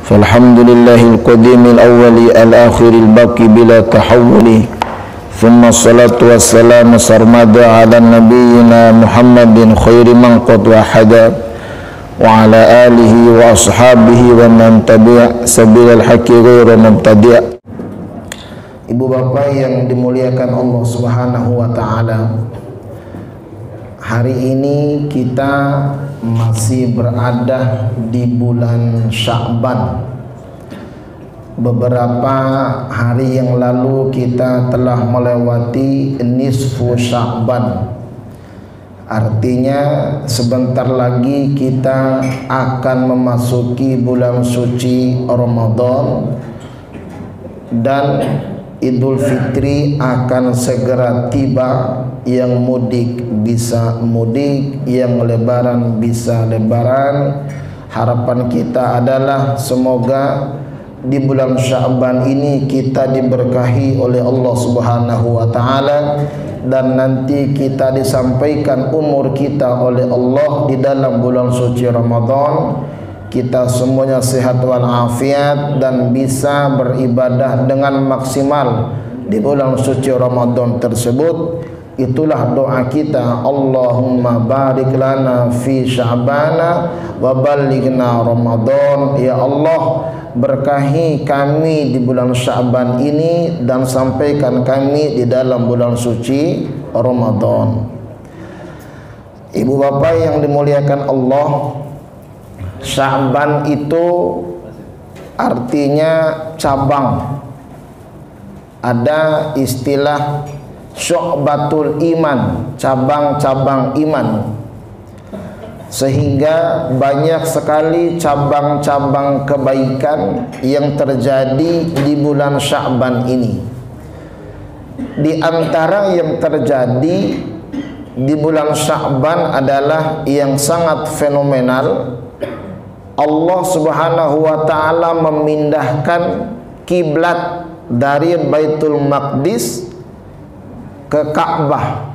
Falhamdulillahil qadimil awwali al-akhiril baqi bila tahawuli. Thumma salatu wassalamu sarmada ala nabiyyina Muhammadin khairi man qad wahada wa ala alihi wa ashabihi wa man tabi'a sabilal haqqi ghairu mubtadi'. Ibu bapak yang dimuliakan Allah Subhanahu wa taala, hari ini kita masih berada di bulan Sya'ban. Beberapa hari yang lalu kita telah melewati nisfu Sya'ban. Artinya sebentar lagi kita akan memasuki bulan suci Ramadan dan Idul Fitri akan segera tiba. Yang mudik bisa mudik, yang lebaran bisa lebaran. Harapan kita adalah semoga di bulan Sya'ban ini kita diberkahi oleh Allah Subhanahu wa taala dan nanti kita disampaikan umur kita oleh Allah di dalam bulan suci Ramadan. Kita semuanya sehat walafiat dan bisa beribadah dengan maksimal di bulan suci Ramadan tersebut. Itulah doa kita, Allahumma barik lana fi Sya'bana wa ballighna Ramadan. Ya Allah, berkahi kami di bulan Sya'ban ini dan sampaikan kami di dalam bulan suci Ramadan. Ibu bapak yang dimuliakan Allah, Sya'ban itu artinya cabang. Ada istilah syu'batul iman, cabang-cabang iman. Sehingga banyak sekali cabang-cabang kebaikan yang terjadi di bulan Sya'ban ini. Di antara yang terjadi di bulan Sya'ban adalah yang sangat fenomenal. Allah Subhanahu wa taala memindahkan kiblat dari Baitul Maqdis ke Ka'bah,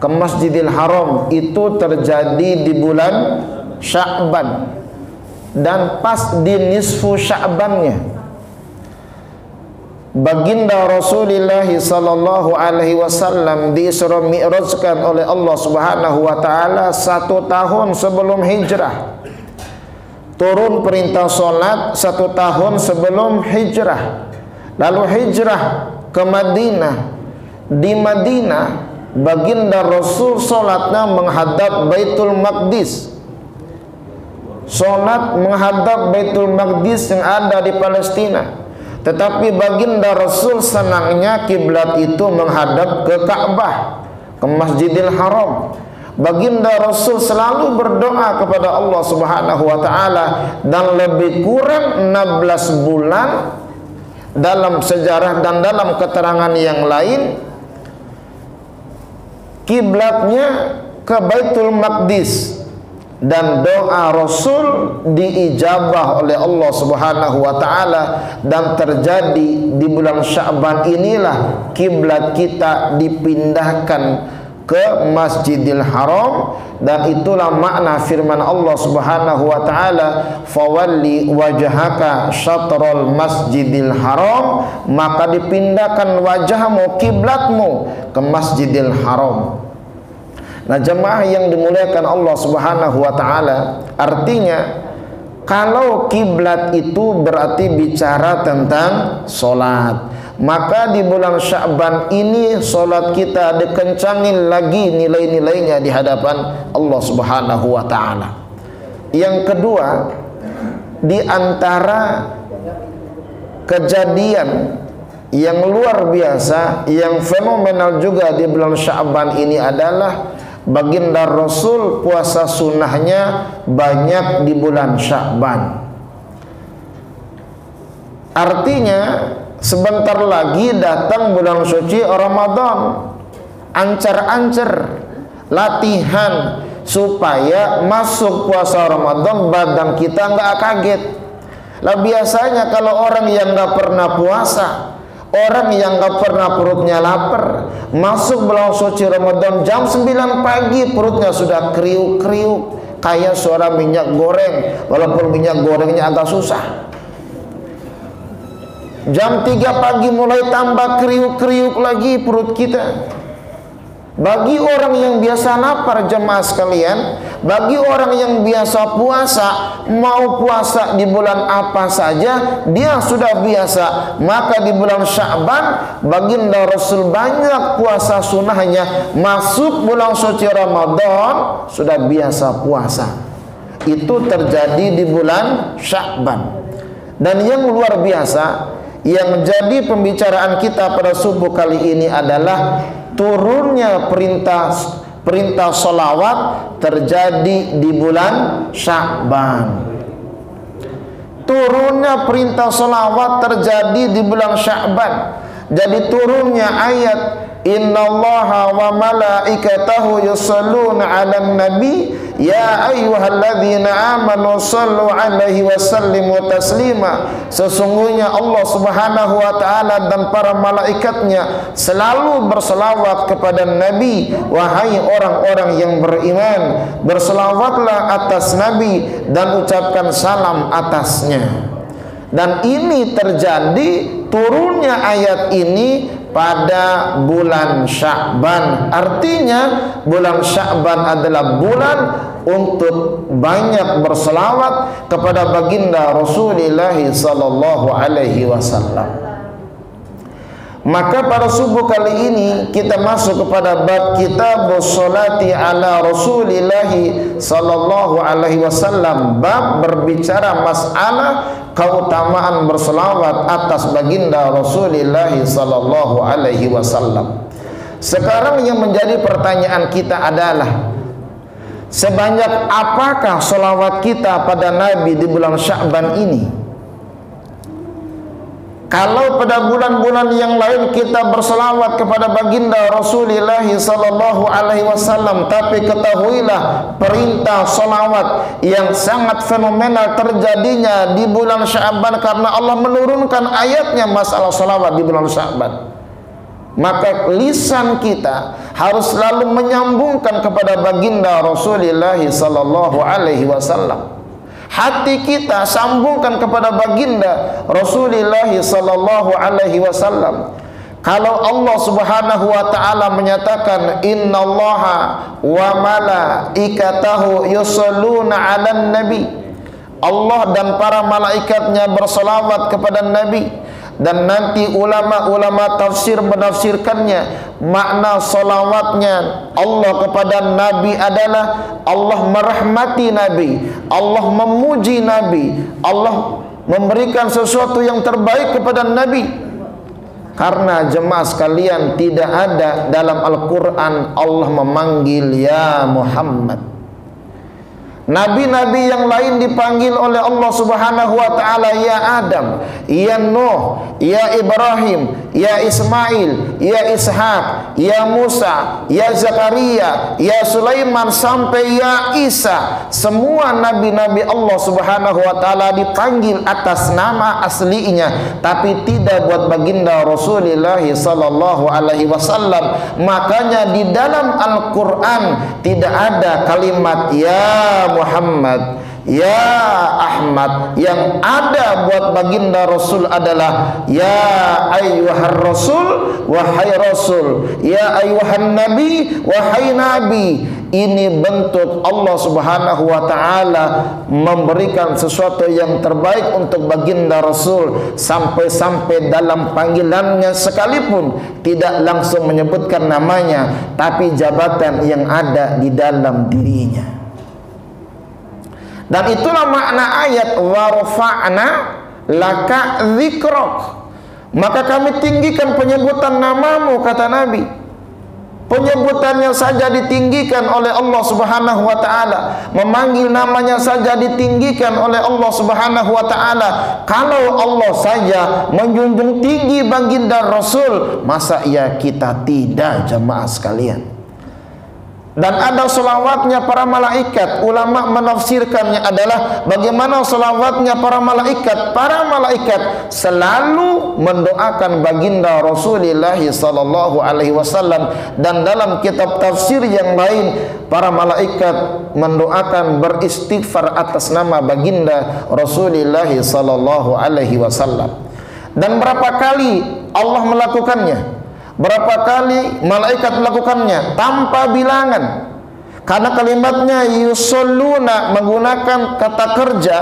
ke Masjidil Haram. Itu terjadi di bulan Sya'ban dan pas di nisfu Sya'bannya baginda Rasulullah sallallahu alaihi wasallam diisra mi'rajkan oleh Allah Subhanahu wa taala 1 tahun sebelum hijrah. Turun perintah solat 1 tahun sebelum hijrah. Lalu hijrah ke Madinah. Di Madinah baginda Rasul solatnya menghadap Baitul Maqdis. Solat menghadap Baitul Maqdis yang ada di Palestina. Tetapi baginda Rasul senangnya kiblat itu menghadap ke Ka'bah, ke Masjidil Haram. Baginda Rasul selalu berdoa kepada Allah Subhanahu wa taala dan lebih kurang 16 bulan dalam sejarah dan dalam keterangan yang lain kiblatnya ke Baitul Maqdis dan doa Rasul diijabah oleh Allah Subhanahu wa taala dan terjadi di bulan Sya'ban inilah kiblat kita dipindahkan ke Masjidil Haram. Dan itulah makna firman Allah Subhanahu wa taala, fawalli wajhaka syatrul Masjidil Haram, maka dipindahkan wajahmu, kiblatmu ke Masjidil Haram. Nah, jemaah yang dimuliakan Allah Subhanahu wa taala, artinya kalau kiblat itu berarti bicara tentang solat, maka di bulan Sya'ban ini solat kita dikencangin lagi nilai-nilainya di hadapan Allah Subhanahu wa taala. Yang kedua, di antara kejadian yang luar biasa, yang fenomenal juga di bulan Sya'ban ini adalah baginda Rasul puasa sunnahnya banyak di bulan Sya'ban. Artinya sebentar lagi datang bulan suci Ramadan. Ancar-ancar latihan supaya masuk puasa Ramadan badan kita nggak kaget. Lah biasanya kalau orang yang nggak pernah puasa, orang yang nggak pernah perutnya lapar, masuk bulan suci Ramadan jam 9 pagi perutnya sudah kriuk-kriuk kayak suara minyak goreng, walaupun minyak gorengnya agak susah. Jam 3 pagi mulai tambah kriuk-kriuk lagi perut kita. Bagi orang yang biasa lapar, jemaah sekalian, bagi orang yang biasa puasa, mau puasa di bulan apa saja dia sudah biasa, maka di bulan Sya'ban baginda Rasul banyak puasa sunnahnya. Masuk bulan suci Ramadan sudah biasa puasa. Itu terjadi di bulan Sya'ban. Dan yang luar biasa yang menjadi pembicaraan kita pada subuh kali ini adalah turunnya perintah sholawat terjadi di bulan Sya'ban. Turunnya perintah sholawat terjadi di bulan Sya'ban. Jadi turunnya ayat innallaha wa malaikatahu yusholluna 'alan nabi ya ayyuhalladzina amanu shallu 'alaihi wa sallimu taslima. Sesungguhnya Allah Subhanahu wa taala dan para malaikatnya selalu berselawat kepada Nabi. Wahai orang-orang yang beriman, berselawatlah atas Nabi dan ucapkan salam atasnya. Dan ini terjadi, turunnya ayat ini pada bulan Sya'ban. Artinya bulan Sya'ban adalah bulan untuk banyak berselawat kepada baginda Rasulullah sallallahu alaihi wasallam. Maka pada subuh kali ini kita masuk kepada bab kitab sholati ala Rasulillah sallallahu alaihi wasallam, bab berbicara masalah keutamaan berselawat atas baginda Rasulullah sallallahu alaihi wasallam. Sekarang yang menjadi pertanyaan kita adalah, sebanyak apakah selawat kita pada Nabi di bulan Sya'ban ini? Kalau pada bulan-bulan yang lain kita berselawat kepada baginda Rasulullah sallallahu alaihi wasallam, tapi ketahuilah perintah selawat yang sangat fenomenal terjadinya di bulan Sya'ban karena Allah menurunkan ayatnya masalah selawat di bulan Sya'ban. Maka lisan kita harus selalu menyambungkan kepada baginda Rasulullah sallallahu alaihi wasallam. Hati kita sambungkan kepada baginda Rasulullah sallallahu alaihi wasallam. Kalau Allah Subhanahu wa taala menyatakan innallaha wa malaikatahu yusholluna 'alan nabi, Allah dan para malaikatnya berselawat kepada Nabi. Dan nanti ulama-ulama tafsir menafsirkannya, makna salawatnya Allah kepada Nabi adalah Allah merahmati Nabi, Allah memuji Nabi, Allah memberikan sesuatu yang terbaik kepada Nabi. Karena jemaah sekalian, tidak ada dalam Al-Quran Allah memanggil ya Muhammad. Nabi-nabi yang lain dipanggil oleh Allah Subhanahu wa taala ya Adam, ya Nuh, ya Ibrahim, ya Ismail, ya Ishak, ya Musa, ya Zakaria, ya Sulaiman sampai ya Isa. Semua nabi-nabi Allah Subhanahu wa taala dipanggil atas nama aslinya, tapi tidak buat baginda Rasulullah sallallahu alaihi wasallam. Makanya di dalam Al-Qur'an tidak ada kalimat ya Muhammad, ya Ahmad. Yang ada buat baginda Rasul adalah ya ayyuhar Rasul, wahai Rasul, ya ayyuhan Nabi, wahai Nabi. Ini bentuk Allah Subhanahu wa taala memberikan sesuatu yang terbaik untuk baginda Rasul, sampai-sampai dalam panggilannya sekalipun tidak langsung menyebutkan namanya, tapi jabatan yang ada di dalam dirinya. Dan itulah makna ayat warfa'na laka dzikrok. Maka kami tinggikan penyebutan namamu, kata Nabi. Penyebutannya saja ditinggikan oleh Allah Subhanahu wa taala. Memanggil namanya saja ditinggikan oleh Allah Subhanahu wa taala. Kalau Allah saja menjunjung tinggi baginda Rasul, masa ya kita tidak, jemaah sekalian? Dan ada selawatnya para malaikat. Ulama menafsirkannya adalah bagaimana selawatnya para malaikat. Para malaikat selalu mendoakan baginda Rasulullah sallallahu alaihi wasallam. Dan dalam kitab tafsir yang lain, para malaikat mendoakan beristighfar atas nama baginda Rasulullah sallallahu alaihi wasallam. Dan berapa kali Allah melakukannya? Berapa kali malaikat melakukannya? Tanpa bilangan. Karena kalimatnya yusalluna menggunakan kata kerja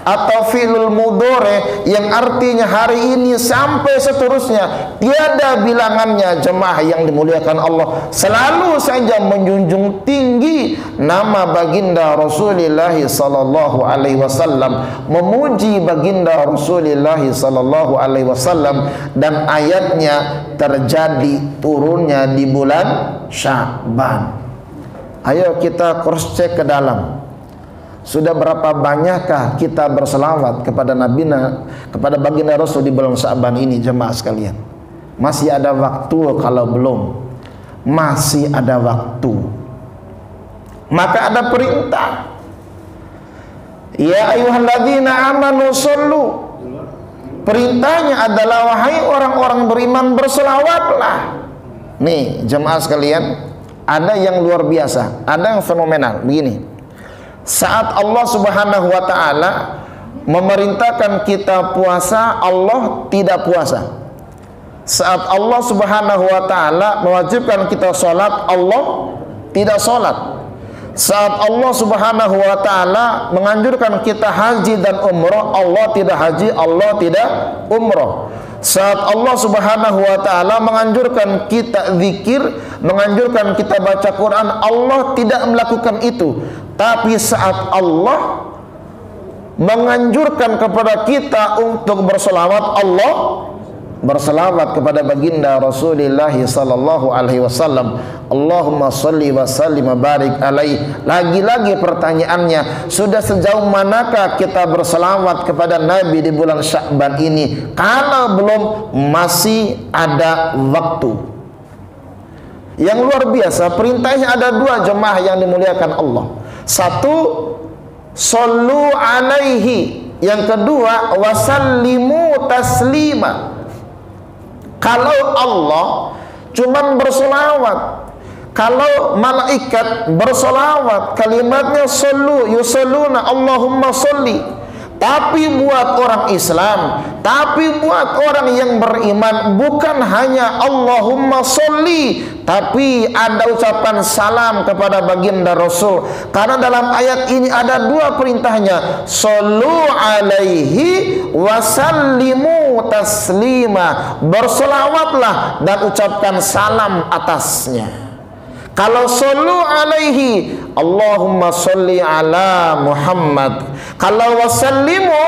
atau fi'lul mudhari yang artinya hari ini sampai seterusnya. Tiada bilangannya jemaah yang dimuliakan Allah. Selalu saja menjunjung tinggi nama baginda Rasulullah sallallahu alaihi wasallam, memuji baginda Rasulullah sallallahu alaihi wasallam, dan ayatnya terjadi turunnya di bulan Sya'ban. Ayo kita cross check ke dalam. Sudah berapa banyakkah kita berselawat kepada Nabi, kepada baginda Rasul di bulan Sya'ban ini, jemaah sekalian? Masih ada waktu. Kalau belum, masih ada waktu. Maka ada perintah. Ya ayyuhalladzina amanu shollu. Perintahnya adalah wahai orang-orang beriman, berselawatlah. Nih jemaah sekalian, ada yang luar biasa, ada yang fenomenal. Begini, saat Allah Subhanahu wa ta'ala memerintahkan kita puasa, Allah tidak puasa. Saat Allah Subhanahu wa ta'ala mewajibkan kita sholat, Allah tidak sholat. Saat Allah Subhanahu wa ta'ala menganjurkan kita haji dan umrah, Allah tidak haji, Allah tidak umrah. Saat Allah Subhanahu wa ta'ala menganjurkan kita zikir, menganjurkan kita baca Quran, Allah tidak melakukan itu. Tapi saat Allah menganjurkan kepada kita untuk berselawat, Allah berselawat kepada baginda Rasulullah sallallahu alaihi wasallam. Allahumma sholli wa sallim wa barik alaihi. Lagi-lagi pertanyaannya, sudah sejauh manakah kita berselawat kepada Nabi di bulan Sya'ban ini? Kalau belum, masih ada waktu. Yang luar biasa, perintahnya ada dua, jemaah yang dimuliakan Allah. Satu, shollu alaihi. Yang kedua, wasallimu taslima. Kalau Allah cuman bersolawat, kalau malaikat bersolawat, kalimatnya shollu, yusalluna, Allahumma sholli. Tapi buat orang Islam, tapi buat orang yang beriman, bukan hanya Allahumma sholli, tapi ada ucapan salam kepada baginda Rasul. Karena dalam ayat ini ada dua perintahnya, shollu alaihi wasallimu taslima. Bersolawatlah dan ucapkan salam atasnya. Kalau shollu alaihi, Allahumma sholli ala Muhammad. Kalau wasallimu,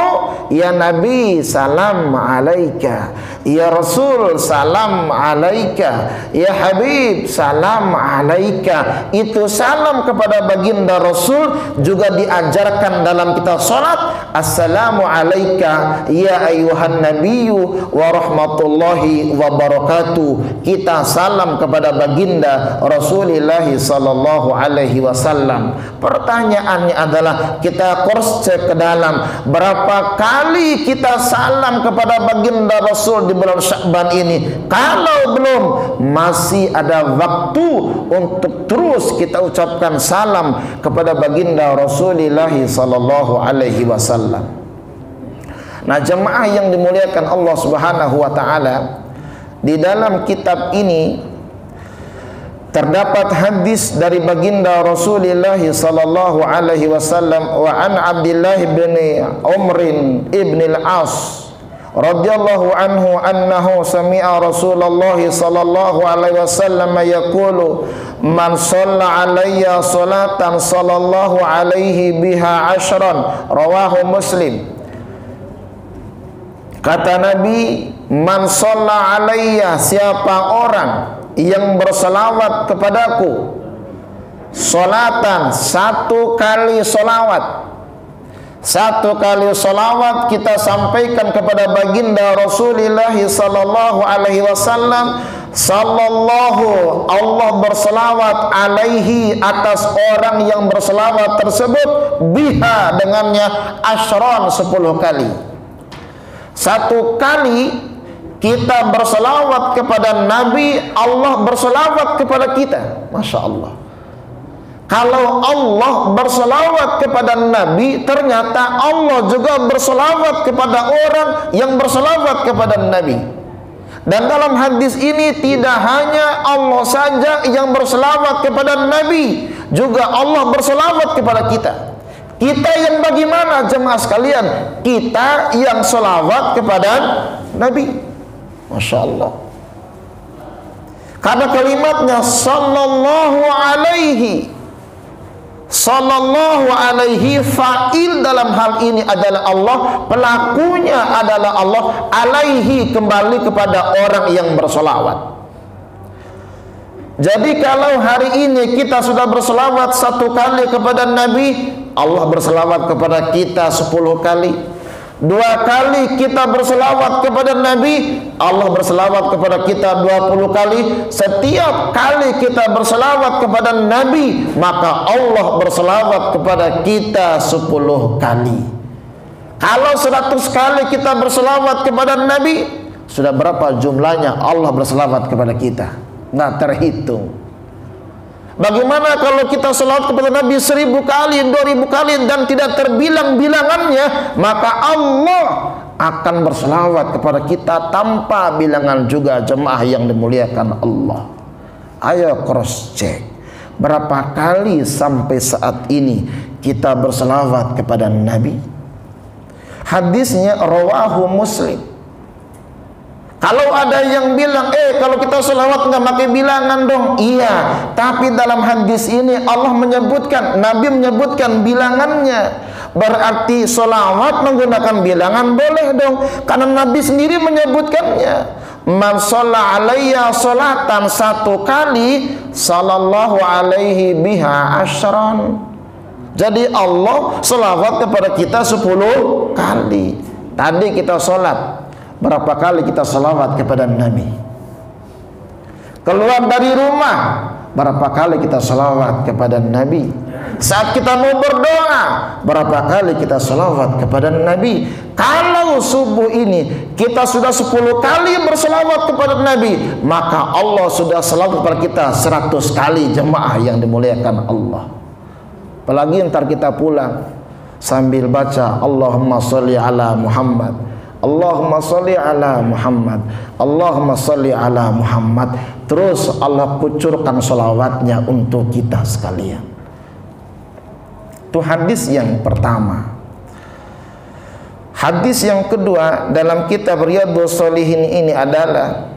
ya Nabi salam alaika, ya Rasul salam alaika, ya Habib salam alaika. Itu salam kepada baginda Rasul juga diajarkan dalam kita salat. Assalamu alaika ya ayuhan nabiyyu wa rahmatullahi wa barakatuh. Kita salam kepada baginda Rasulullah sallallahu alaihi wasallam. Pertanyaannya adalah, kita cross check ke dalam, berapa kali kita salam kepada baginda Rasul di bulan Sya'ban ini? Kalau belum, masih ada waktu untuk terus kita ucapkan salam kepada baginda Rasulullah sallallahu alaihi wasallam. Nah, jemaah yang dimuliakan Allah Subhanahu wa taala, di dalam kitab ini terdapat hadis dari baginda Rasulullah sallallahu alaihi wasallam, wa an Abdullah bin Umr ibn al-As radhiyallahu anhu annahu sami'a Rasulullah sallallahu alaihi wasallam yaqulu man shalla alayya salatan sallallahu alaihi biha ashran, rawahu Muslim. Kata Nabi, man shalla alayya, siapa orang yang berselawat kepadaku, solatan, satu kali solawat. Satu kali solawat kita sampaikan kepada baginda Rasulullah sallallahu alaihi wasallam. Sallallahu, Allah berselawat alaihi, atas orang yang berselawat tersebut, biha, dengannya, asyran, 10 kali. Satu kali kita berselawat kepada Nabi, Allah berselawat kepada kita. Masya Allah. Kalau Allah berselawat kepada Nabi, ternyata Allah juga berselawat kepada orang yang berselawat kepada Nabi. Dan dalam hadis ini tidak hanya Allah saja yang berselawat kepada Nabi, juga Allah berselawat kepada kita. Kita yang bagaimana jemaah sekalian? Kita yang selawat kepada Nabi. Masya Allah. Karena kalimatnya sallallahu alaihi, fa'il dalam hal ini adalah Allah, pelakunya adalah Allah, alaihi kembali kepada orang yang bersolawat. Jadi kalau hari ini kita sudah bersolawat 1 kali kepada Nabi, Allah bersolawat kepada kita 10 kali. 2 kali kita berselawat kepada Nabi, Allah berselawat kepada kita 20 kali. Setiap kali kita berselawat kepada Nabi, maka Allah berselawat kepada kita 10 kali. Kalau 100 kali kita berselawat kepada Nabi, sudah berapa jumlahnya Allah berselawat kepada kita? Nggak terhitung. Bagaimana kalau kita selawat kepada Nabi 1000 kali, 2000 kali dan tidak terbilang bilangannya, maka Allah akan berselawat kepada kita tanpa bilangan juga, jemaah yang dimuliakan Allah. Ayo cross check, berapa kali sampai saat ini kita berselawat kepada Nabi? Hadisnya rawahu Muslim. Kalau ada yang bilang, kalau kita selawat nggak pakai bilangan dong. Iya, tapi dalam hadis ini Allah menyebutkan, Nabi menyebutkan bilangannya. Berarti selawat menggunakan bilangan boleh dong, karena Nabi sendiri menyebutkannya. Man shalla alayya sholatan 1 kali, sallallahu alaihi biha asyran. Jadi Allah selawat kepada kita 10 kali. Tadi kita sholat, berapa kali kita salawat kepada Nabi? Keluar dari rumah, berapa kali kita salawat kepada Nabi? Saat kita mau berdoa, berapa kali kita salawat kepada Nabi? Kalau subuh ini kita sudah 10 kali bersalawat kepada Nabi, maka Allah sudah salawat kepada kita 100 kali, jemaah yang dimuliakan Allah. Apalagi ntar kita pulang sambil baca Allahumma sholli ala Muhammad, Allahumma sholli ala Muhammad, Allahumma sholli ala Muhammad. Terus Allah kucurkan sholawatnya untuk kita sekalian. Itu hadis yang pertama. Hadis yang kedua dalam kitab Riyadhus Shalihin ini adalah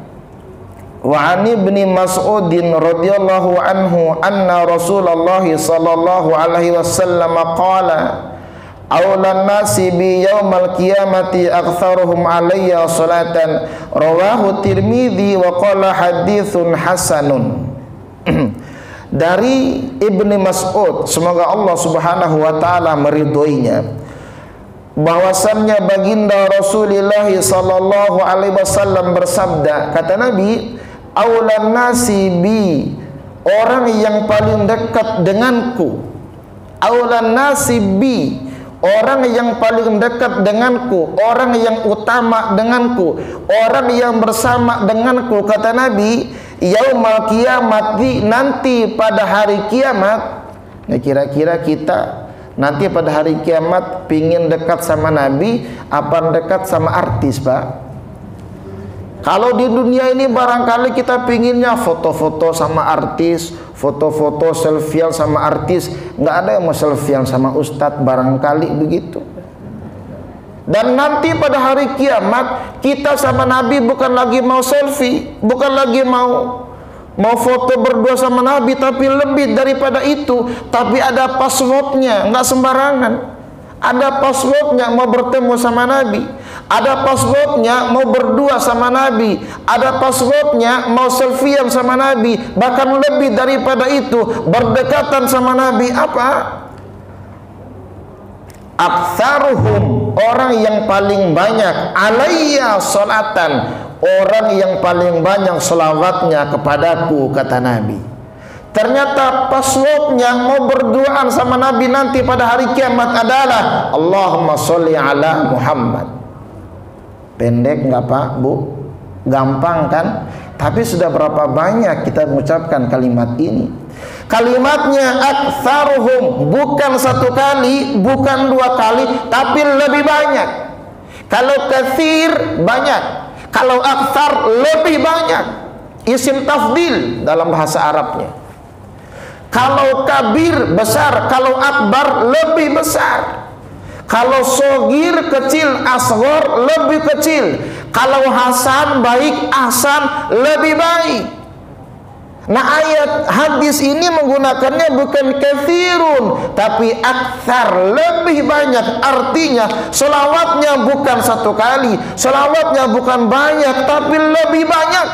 wa ani ibni Mas'udin radhiyallahu anhu anna Rasulullah sallallahu alaihi wasallam qala awlan nasi bi yaumal qiyamati aktsaruhum alayya salatan, rawahu Tirmidzi wa qala haditsun hasanun. Dari Ibni Mas'ud, semoga Allah Subhanahu wa taala meridhoinya, bahwasannya baginda Rasulullah sallallahu alaihi wasallam bersabda, kata Nabi, awlan nasi bi, orang yang paling dekat denganku, awlan nasi bi, orang yang paling dekat denganku, orang yang utama denganku, orang yang bersama denganku, kata Nabi, yaumal kiamat, nanti pada hari kiamat. Nah, kira-kira kita nanti pada hari kiamat pingin dekat sama Nabi apa dekat sama artis, Pak? Kalau di dunia ini barangkali kita pinginnya foto-foto sama artis, foto-foto selfie sama artis. Nggak ada yang mau selfie sama ustadz, barangkali begitu. Dan nanti pada hari kiamat kita sama Nabi bukan lagi mau selfie, bukan lagi mau foto berdua sama Nabi, tapi lebih daripada itu, tapi ada passwordnya, nggak sembarangan. Ada passwordnya mau bertemu sama Nabi, ada passwordnya mau berdua sama Nabi, ada passwordnya mau selfie sama Nabi, bahkan lebih daripada itu berdekatan sama Nabi. Apa? Aktsaruhum, orang yang paling banyak, alayya sholatan, orang yang paling banyak selawatnya kepadaku, kata Nabi. Ternyata passwordnya mau berduaan sama Nabi nanti pada hari kiamat adalah Allahumma sholli ala Muhammad. Pendek nggak Pak, Bu? Gampang kan? Tapi sudah berapa banyak kita mengucapkan kalimat ini? Kalimatnya aktsaruhum, bukan satu kali, bukan dua kali, tapi lebih banyak. Kalau katsir banyak, kalau aktsar lebih banyak. Isim tafdil dalam bahasa Arabnya. Kalau kabir besar, kalau akbar lebih besar. Kalau sogir kecil, asghar lebih kecil. Kalau hasan baik, ahsan lebih baik. Nah, ayat hadis ini menggunakannya bukan katsirun, tapi aktsar, lebih banyak. Artinya selawatnya bukan satu kali, selawatnya bukan banyak, tapi lebih banyak.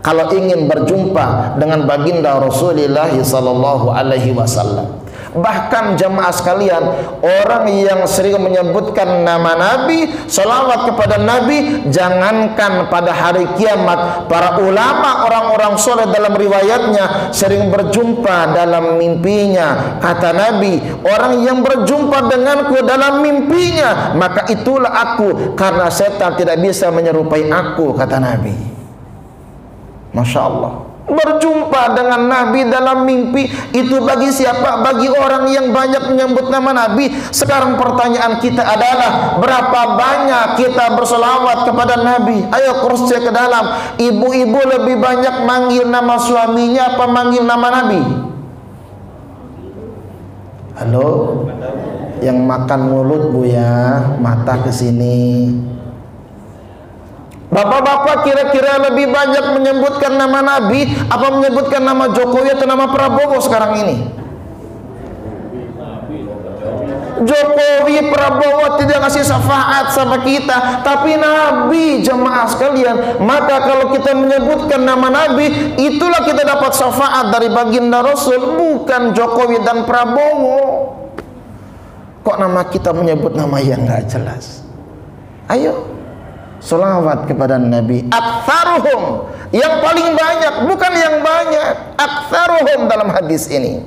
Kalau ingin berjumpa dengan baginda Rasulullah sallallahu alaihi wasallam. Bahkan jamaah sekalian, orang yang sering menyebutkan nama Nabi, selawat kepada Nabi, jangankan pada hari kiamat, para ulama, orang-orang soleh dalam riwayatnya sering berjumpa dalam mimpinya. Kata Nabi, orang yang berjumpa denganku dalam mimpinya, maka itulah aku, karena setan tidak bisa menyerupai aku, kata Nabi. Masya Allah. Berjumpa dengan Nabi dalam mimpi itu bagi siapa? Bagi orang yang banyak menyebut nama Nabi. Sekarang pertanyaan kita adalah, berapa banyak kita berselawat kepada Nabi? Ayo cross check ke dalam. Ibu-ibu lebih banyak manggil nama suaminya apa manggil nama Nabi? Halo? Yang makan mulut bu ya, mata ke sini. Bapak-bapak kira-kira lebih banyak menyebutkan nama Nabi apa menyebutkan nama Jokowi atau nama Prabowo sekarang ini? Jokowi, Prabowo tidak ngasih syafaat sama kita, tapi Nabi, jemaah sekalian. Maka kalau kita menyebutkan nama Nabi, itulah kita dapat syafaat dari baginda Rasul, bukan Jokowi dan Prabowo. Kok nama kita menyebut nama yang nggak jelas? Ayo selawat kepada Nabi. Aktsaruhum, yang paling banyak, bukan yang banyak. Aktsaruhum dalam hadis ini.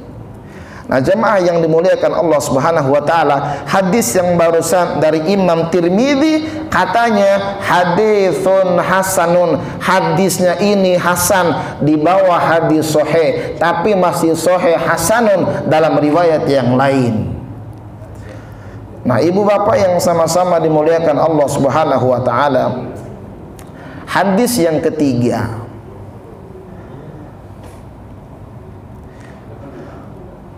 Nah, jemaah yang dimuliakan Allah Subhanahu wa taala, hadis yang barusan dari Imam Tirmidzi katanya haditsun hasanun. Hadisnya ini hasan, di bawah hadis sahih, tapi masih sahih hasanun dalam riwayat yang lain. Nah, ibu bapak yang sama-sama dimuliakan Allah Subhanahu wa taala, hadis yang ketiga.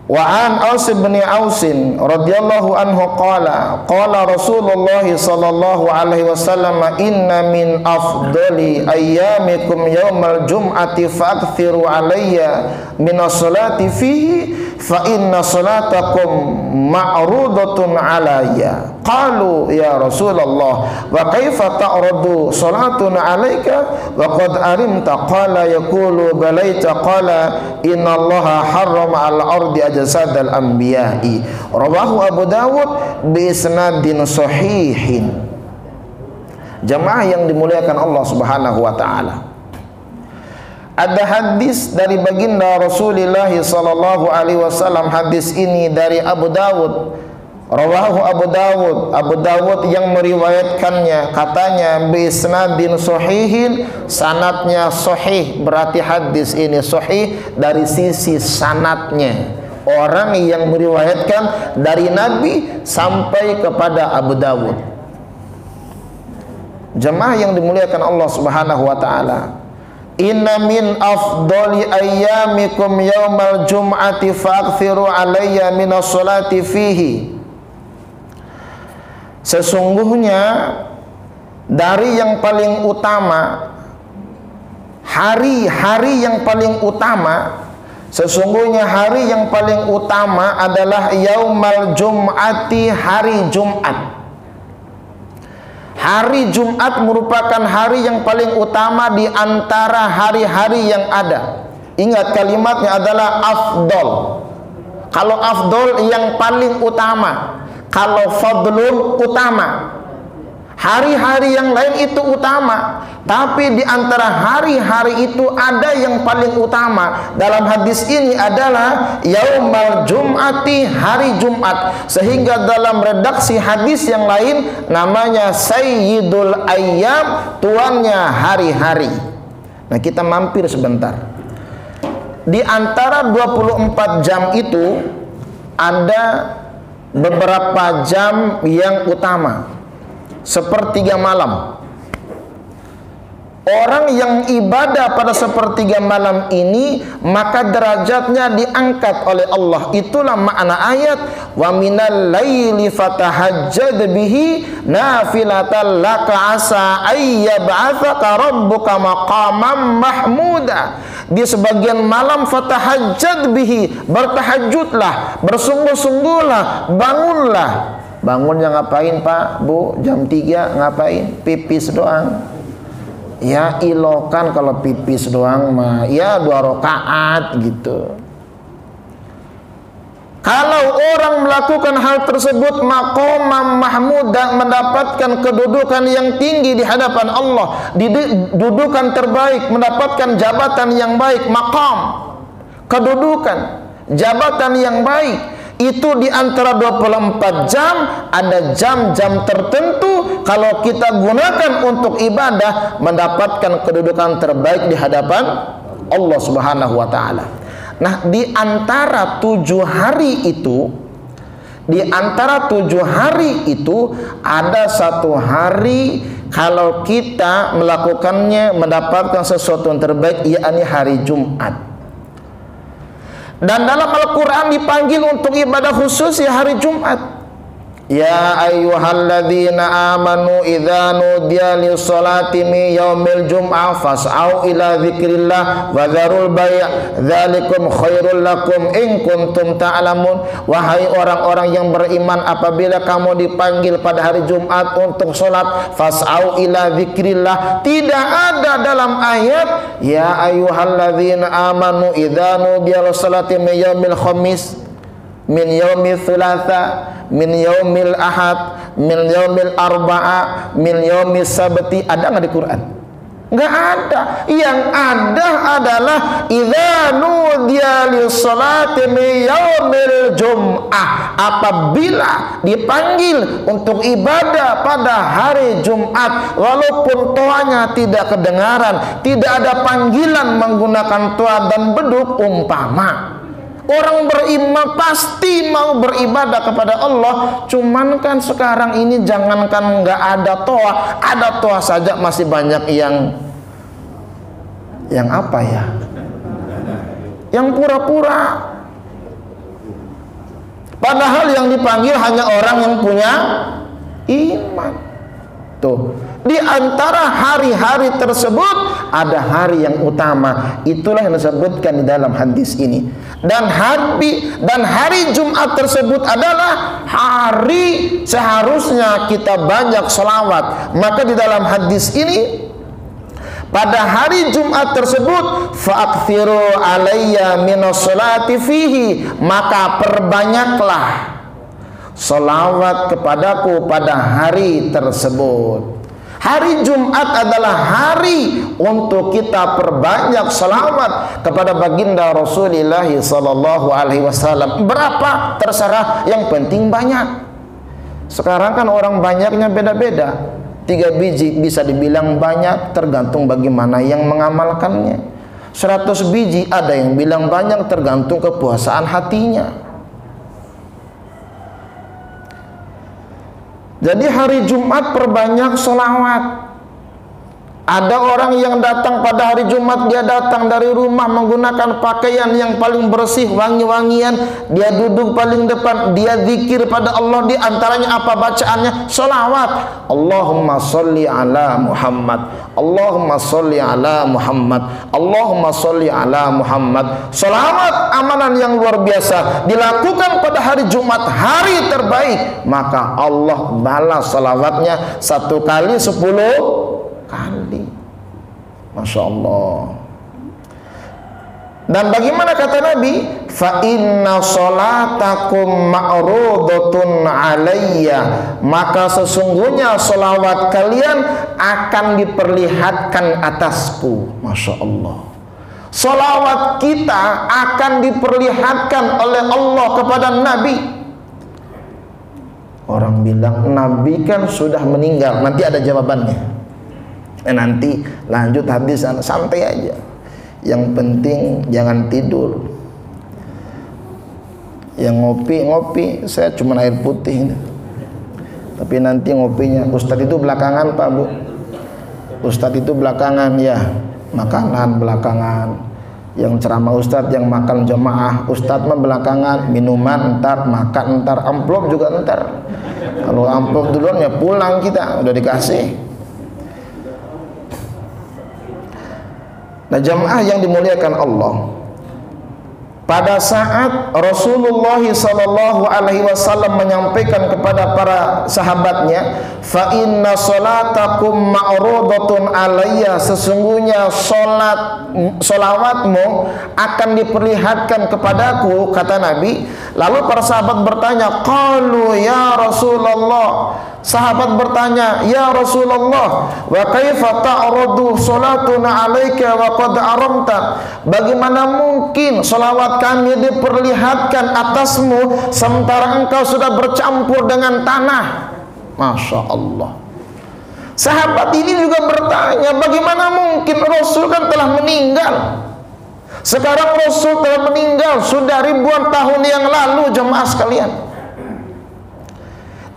Wa an Aus bin Aus radhiyallahu anhu qala qala Rasulullah sallallahu alaihi wasallam inna min afdali ayyamikum yaumal jum'ati fa'kthiru alayya min as-salati fihi fa inna salatakum ma'rudatun alayya. Qalu ya Rasulullah wa kaifa ta'radu salatuna alayka wa qad arimta? Qala yaqulu balaita. Qala inna Allaha harrama al-ardi ajsadal anbiya'i. Rawahu Abu Dawud bi isnadin sahihin. Jamaah yang dimuliakan Allah Subhanahu wa taala, ada hadis dari baginda Rasulullah sallallahu alaihi wasallam. Hadis ini dari Abu Dawud. Rawahu Abu Dawud. Abu Dawud yang meriwayatkannya katanya bi isnadin sahihin, sanadnya sahih, berarti hadis ini sahih dari sisi sanadnya. Orang yang meriwayatkan dari Nabi sampai kepada Abu Dawud. Jemaah yang dimuliakan Allah Subhanahu wa taala, inna min afdali ayyamikum yaumal jum'ati fa'kthiru alayya minas salati fihi. Sesungguhnya dari yang paling utama, hari-hari yang paling utama, sesungguhnya hari yang paling utama adalah yaumal jum'ati, hari Jumat. Hari Jumat merupakan hari yang paling utama di antara hari-hari yang ada. Ingat, kalimatnya adalah afdol. Kalau afdol yang paling utama, kalau fadlun utama. Hari-hari yang lain itu utama, tapi di antara hari-hari itu ada yang paling utama. Dalam hadis ini adalah yaumal jum'ati, hari Jumat. Sehingga dalam redaksi hadis yang lain namanya sayyidul ayyam, tuannya hari-hari. Nah, kita mampir sebentar. di antara 24 jam itu ada beberapa jam yang utama, sepertiga malam. Orang yang ibadah pada sepertiga malam ini, maka derajatnya diangkat oleh Allah. Itulah makna ayat, wa minal laili fatahajjad bihi nafilatan laka asa ayyab'atsaka rabbuka maqaman mahmuda. Di sebagian malam fatahajjad bihi, bertahajudlah, bersungguh-sungguhlah, bangunlah. Bangunnya ngapain Pak, Bu? Jam 3 ngapain? Pipis doang. Ya ilokan kalau pipis doang mah ya 2 rakaat gitu. Kalau orang melakukan hal tersebut, maqamam mahmud, dan mendapatkan kedudukan yang tinggi di hadapan Allah, dudukan terbaik, mendapatkan jabatan yang baik, maqam, kedudukan, jabatan yang baik. Itu di antara 24 jam ada jam-jam tertentu kalau kita gunakan untuk ibadah, mendapatkan kedudukan terbaik di hadapan Allah Subhanahu wa taala. Nah, di antara 7 hari itu, ada 1 hari kalau kita melakukannya mendapatkan sesuatu yang terbaik, yakni hari Jumat. Dan dalam Al-Quran dipanggil untuk ibadah khusus ya hari Jumat. Ya ayyuhalladzina amanu idza nudiya lis-salati min yaumil jum'ah fas'au ila dzikrillah wa dzarul bai' dzalikum khairul lakum in kuntum ta'lamun. Wahai orang-orang yang beriman, apabila kamu dipanggil pada hari Jumat untuk salat, fas'au ila dzikrillah. Tidak ada dalam ayat ya ayyuhalladzina amanu idza nudiya lis-salati min yaumil khamis, min yaumil thulatha, min yaumil ahad, min yaumil arba'a, min yaumil sabti. Ada nggak di Quran? Nggak ada. Yang ada adalah idza nudiya lis-salati min yaumil jum'ah. Apabila dipanggil untuk ibadah pada hari Jumat, walaupun toanya tidak kedengaran, tidak ada panggilan menggunakan toa dan beduk, umpama orang beriman pasti mau beribadah kepada Allah. Cuman kan sekarang ini jangankan nggak ada toa, ada toa saja masih banyak yang apa ya? Yang pura-pura. Padahal yang dipanggil hanya orang yang punya iman. Tuh, di antara hari-hari tersebut ada hari yang utama. Itulah yang disebutkan di dalam hadis ini. Dan hari Jumat tersebut adalah hari seharusnya kita banyak selawat. Maka di dalam hadis ini, pada hari Jumat tersebut, fa'akthiru alayya minas salati fihi, maka perbanyaklah selawat kepadaku pada hari tersebut. Hari Jumat adalah hari untuk kita perbanyak selawat kepada baginda Rasulullah sallallahu alaihi wasallam. Berapa? Terserah, yang penting banyak. Sekarang kan orang banyaknya beda-beda. 3 biji bisa dibilang banyak, tergantung bagaimana yang mengamalkannya. 100 biji ada yang bilang banyak, tergantung kepuasaan hatinya. Jadi hari Jumat perbanyak sholawat. Ada orang yang datang pada hari Jumat, dia datang dari rumah menggunakan pakaian yang paling bersih, wangi-wangian. Dia duduk paling depan, dia zikir pada Allah. Di antaranya apa bacaannya? Sholawat. Allahumma sholli ala Muhammad, Allahumma sholli ala Muhammad, Allahumma sholli ala Muhammad. Sholawat amalan yang luar biasa dilakukan pada hari Jumat, hari terbaik. Maka Allah balas sholawatnya 1 kali 10 kali. Masya Allah. Dan bagaimana kata Nabi? Fa inna sholatakum ma'rudatun alayya, maka sesungguhnya sholawat kalian akan diperlihatkan atasku. Masya Allah. Sholawat kita akan diperlihatkan oleh Allah kepada Nabi. Orang bilang Nabi kan sudah meninggal, nanti ada jawabannya. Nanti lanjut hadis, santai aja. Yang penting jangan tidur. Yang ngopi, saya cuma air putih. Tapi nanti ngopinya, Ustadz itu belakangan Pak Bu. Ustadz itu belakangan ya, makanan belakangan. Yang ceramah Ustadz, yang makan jemaah Ustadz mah belakangan, minuman entar, makan entar, amplop juga entar. Kalau amplop duluan ya pulang kita, udah dikasih. Nah jamaah yang dimuliakan Allah, pada saat Rasulullah SAW menyampaikan kepada para sahabatnya, fa inna salatakum ma'rudatun alayya, sesungguhnya solawatmu akan diperlihatkan kepadaku, kata Nabi. Lalu para sahabat bertanya, qalu ya Rasulullah, sahabat bertanya, ya Rasulullah, wa kaifa ta'rudu salatuna alaika wa qad aramta, bagaimana mungkin salawat kami diperlihatkan atasmu sementara engkau sudah bercampur dengan tanah. Masya Allah. Sahabat ini juga bertanya, bagaimana mungkin Rasul kan telah meninggal. Sekarang Rasul telah meninggal sudah ribuan tahun yang lalu, jemaah sekalian.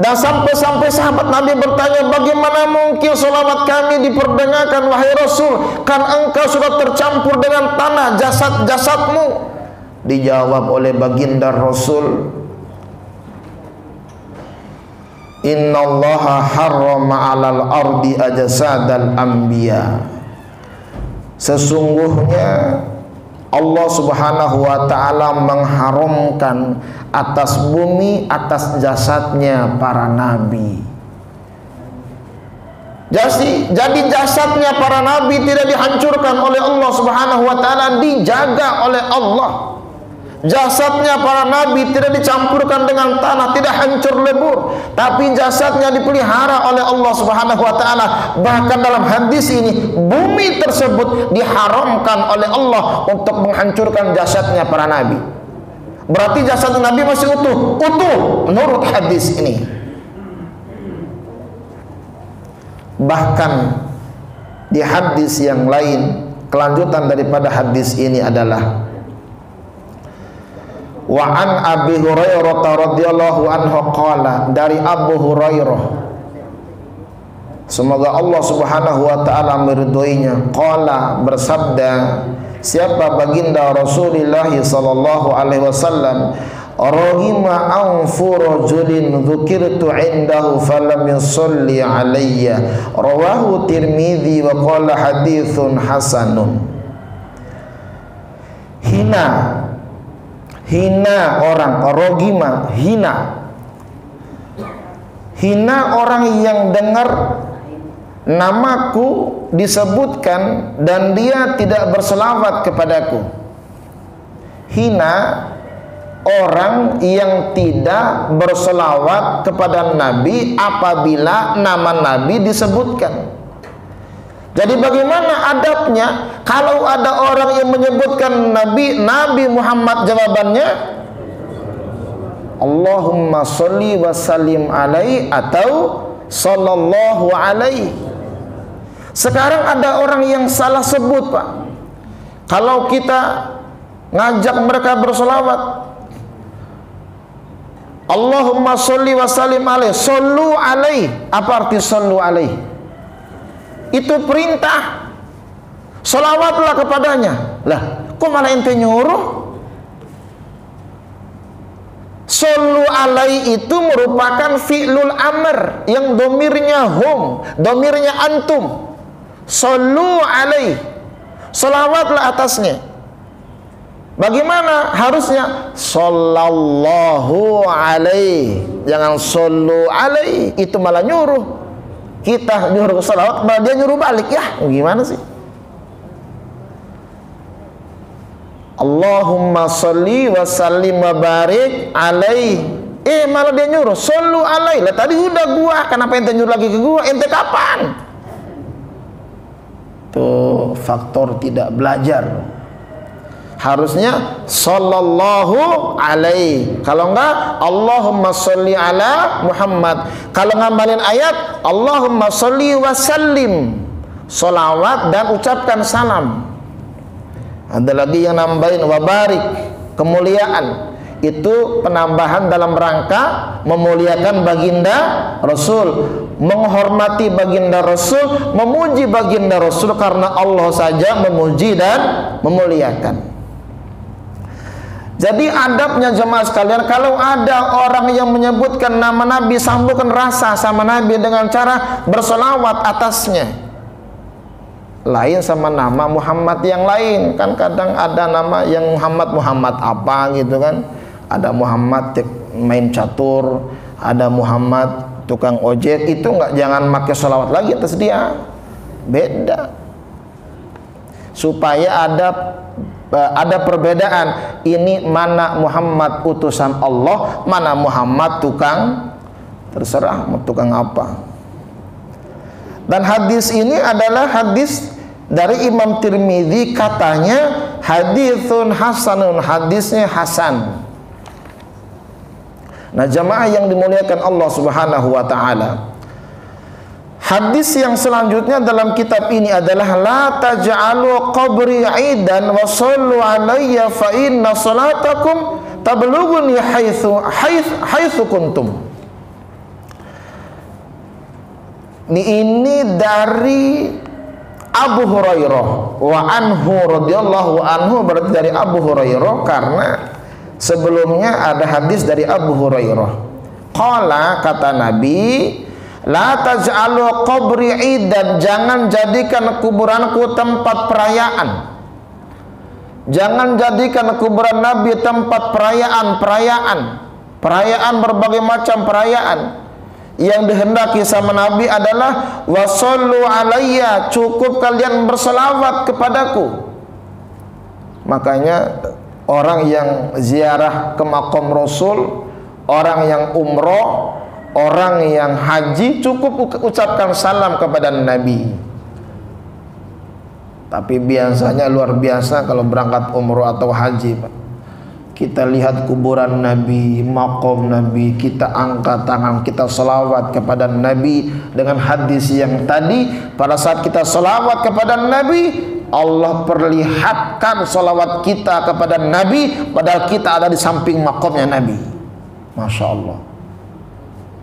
Dan sampai-sampai sahabat Nabi bertanya, bagaimana mungkin salawat kami diperdengarkan wahai Rasul, kan engkau sudah tercampur dengan tanah jasad-jasadmu. Dijawab oleh baginda Rasul, innallaha harrama 'alal ardi ajsadal anbiya, sesungguhnya Allah Subhanahu wa ta'ala mengharamkan atas bumi, atas jasadnya para nabi. Jadi jasadnya para nabi tidak dihancurkan oleh Allah Subhanahu wa ta'ala, dijaga oleh Allah. Jasadnya para nabi tidak dicampurkan dengan tanah, tidak hancur lebur, tapi jasadnya dipelihara oleh Allah Subhanahu wa ta'ala. Bahkan dalam hadis ini, bumi tersebut diharamkan oleh Allah untuk menghancurkan jasadnya para nabi. Berarti jasad nabi masih utuh menurut hadis ini. Bahkan di hadis yang lain, kelanjutan daripada hadis ini adalah wa an Abi Hurairah radhiyallahu anhu qala, dari Abu Hurairah, semoga Allah Subhanahu wa ta'ala meridhoinya, qala, bersabda, siapa baginda Rasulullah sallallahu alaihi wasallam, rahima anfu rajulin dzukirtu indahu falam yusalli alayya, rawahu Tirmidzi wa qala haditsun hasanun. Hina orang, rogima, hina orang yang dengar namaku disebutkan dan dia tidak berselawat kepadaku. Hina orang yang tidak berselawat kepada Nabi apabila nama Nabi disebutkan. Jadi bagaimana adabnya kalau ada orang yang menyebutkan Nabi Muhammad, jawabannya Allahumma sholli wa sallim alaihi atau sallallahu alaihi. Sekarang ada orang yang salah sebut, Pak. Kalau kita ngajak mereka bersolawat, Allahumma sholli wa sallim alaihi, sallu alaihi, apa arti sallu alaihi? Itu perintah, salawatlah kepadanya. Lah, kok malah ente nyuruh? Sallu alaihi itu merupakan fi'lul amr yang domirnya hum, domirnya antum. Sallu alaihi, salawatlah atasnya. Bagaimana harusnya? Sallallahu alaihi, jangan sallu alaihi, itu malah nyuruh. Kita nyuruh salawat, malah dia nyuruh balik. Ya, gimana sih? Allahumma sholli wa sallim wa barik alaihi. Malah dia nyuruh sallu alaihi. Lah tadi udah gua, kenapa ente nyuruh lagi ke gua? Ente kapan? Tuh faktor tidak belajar. Harusnya sallallahu alaihi. Kalau enggak Allahumma sholli ala Muhammad. Kalau ngamalin ayat Allahumma sholli wa sallim, salawat dan ucapkan salam. Ada lagi yang nambahin wabarik, kemuliaan. Itu penambahan dalam rangka memuliakan baginda Rasul, menghormati baginda Rasul, memuji baginda Rasul, karena Allah saja memuji dan memuliakan. Jadi adabnya jemaah sekalian, kalau ada orang yang menyebutkan nama Nabi, sambungkan rasa sama Nabi dengan cara bersolawat atasnya. Lain sama nama Muhammad yang lain. Kan kadang ada nama yang Muhammad apa gitu kan. Ada Muhammad main catur, ada Muhammad tukang ojek. Itu jangan pakai sholawat lagi atas dia. Beda. Supaya ada perbedaan. Ini mana Muhammad utusan Allah, mana Muhammad tukang, terserah mau tukang apa. Dan hadis ini adalah hadis dari Imam Tirmidzi, katanya haditsun hasanun, hadisnya hasan. Nah jamaah yang dimuliakan Allah Subhanahu wa taala, hadis yang selanjutnya dalam kitab ini adalah la taj'alu qabri 'idan wa shallu 'alayya fa inna salatakum tablughuni haitsu kuntum. Ini dari Abu Hurairah wa anhu radhiyallahu anhu, berarti dari Abu Hurairah, karena sebelumnya ada hadis dari Abu Hurairah. Qala, kata Nabi, la taj'alu qabri 'idan, jangan jadikan kuburanku tempat perayaan. Jangan jadikan kuburan Nabi tempat perayaan berbagai macam perayaan. Yang dihendaki sama Nabi adalah wasallu alayya, cukup kalian berselawat kepadaku. Makanya orang yang ziarah ke makam Rasul, orang yang umroh, orang yang haji, cukup ucapkan salam kepada Nabi. Tapi biasanya luar biasa kalau berangkat umroh atau haji, Pak. Kita lihat kuburan Nabi, makom Nabi, kita angkat tangan, kita selawat kepada Nabi dengan hadis yang tadi. Pada saat kita selawat kepada Nabi, Allah perlihatkan selawat kita kepada Nabi, padahal kita ada di samping makomnya Nabi. Masya Allah.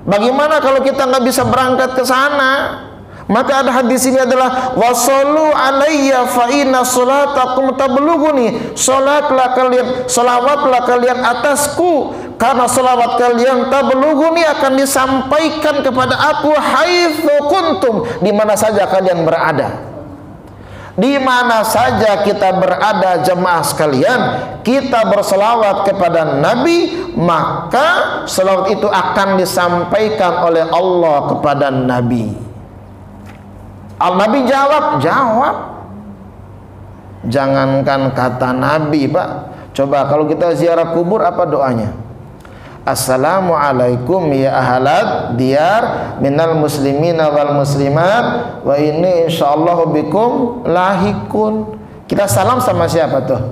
Bagaimana kalau kita nggak bisa berangkat ke sana? Maka ada hadis ini adalah wasallu alayya fa inna salatakum tablughuni, salatlah kalian, salawatlah kalian atasku, karena salawat kalian tablughuni, akan disampaikan kepada aku haitsu kuntum, di mana saja kalian berada. Di mana saja kita berada jemaah sekalian, kita berselawat kepada Nabi, maka selawat itu akan disampaikan oleh Allah kepada Nabi. Al-Nabi jawab. Jangankan kata Nabi, Pak. Coba kalau kita ziarah kubur, apa doanya? Assalamualaikum ya ahlad diyar minal muslimina wal muslimat wa inni insyaallah bikum lahikun. Kita salam sama siapa tuh?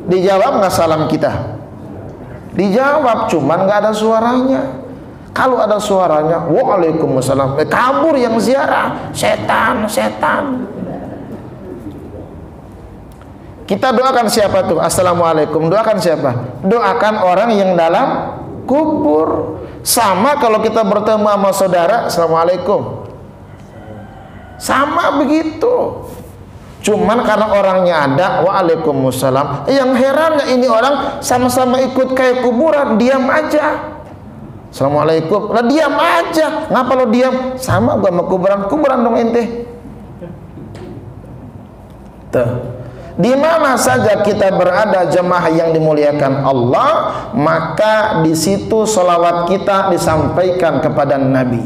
Dijawab nggak salam kita? Dijawab, cuman nggak ada suaranya. Kalau ada suaranya, waalaikumsalam, kabur yang ziarah, setan. Kita doakan siapa tuh? Assalamualaikum. Doakan siapa? Doakan orang yang dalam kubur. Sama kalau kita bertemu sama saudara, assalamualaikum. Sama begitu. Cuman karena orangnya ada, waalaikumsalam. Yang herannya ini orang sama-sama ikut kayak kuburan, diam aja. Assalamualaikum, lah diam aja. Ngapa lo diam? Sama gua sama kuburan dong ente. Tuh. Di mana saja kita berada jemaah yang dimuliakan Allah, maka di situ sholawat kita disampaikan kepada Nabi.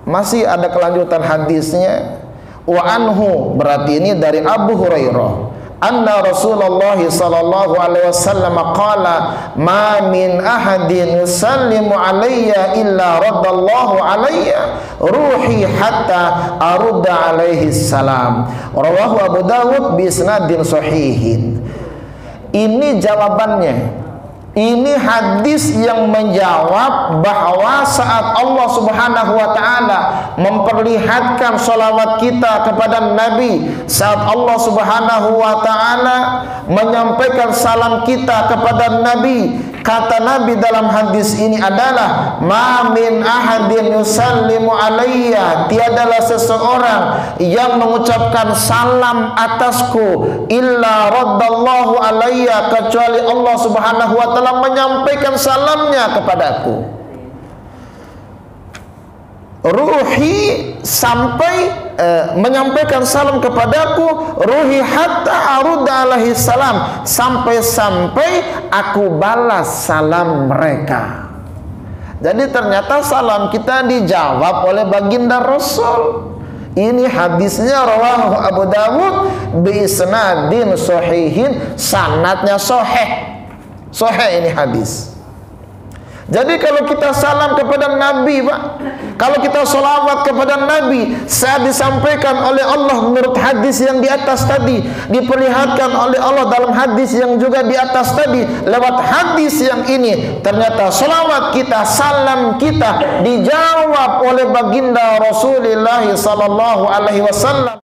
Masih ada kelanjutan hadisnya. Wa anhu, berarti ini dari Abu Hurairah. Anna Rasulullah sallallahu alaihi wasallam qala ma min ahadin yusallimu alayya illa raddallahu alayya ruhi hatta arudda alaihi salam. Rawahu Abu Dawud bi isnadin sahihin. Ini jawabannya. Ini hadis yang menjawab bahwa saat Allah Subhanahu wa ta'ala memperlihatkan salawat kita kepada Nabi, saat Allah Subhanahu wa ta'ala menyampaikan salam kita kepada Nabi, kata Nabi dalam hadis ini adalah ma min ahadin yusallimu alayya, tiadalah seseorang yang mengucapkan salam atasku illa raddallahu alayya, kecuali Allah Subhanahu wa ta'ala menyampaikan salamnya kepadaku. Ruhi sampai menyampaikan salam kepadaku, ruhi hatta arudda alaihi salam, sampai-sampai aku balas salam mereka. Jadi ternyata salam kita dijawab oleh baginda Rasul. Ini hadisnya rawahu Abu Dawud bi isnadin sahihin, sanadnya sahih. Sahih ini hadis. Jadi kalau kita salam kepada Nabi, Pak, kalau kita sholawat kepada Nabi, saat disampaikan oleh Allah menurut hadis yang di atas tadi, diperlihatkan oleh Allah dalam hadis yang juga di atas tadi, lewat hadis yang ini, ternyata sholawat kita, salam kita dijawab oleh baginda Rasulullah sallallahu alaihi wasallam.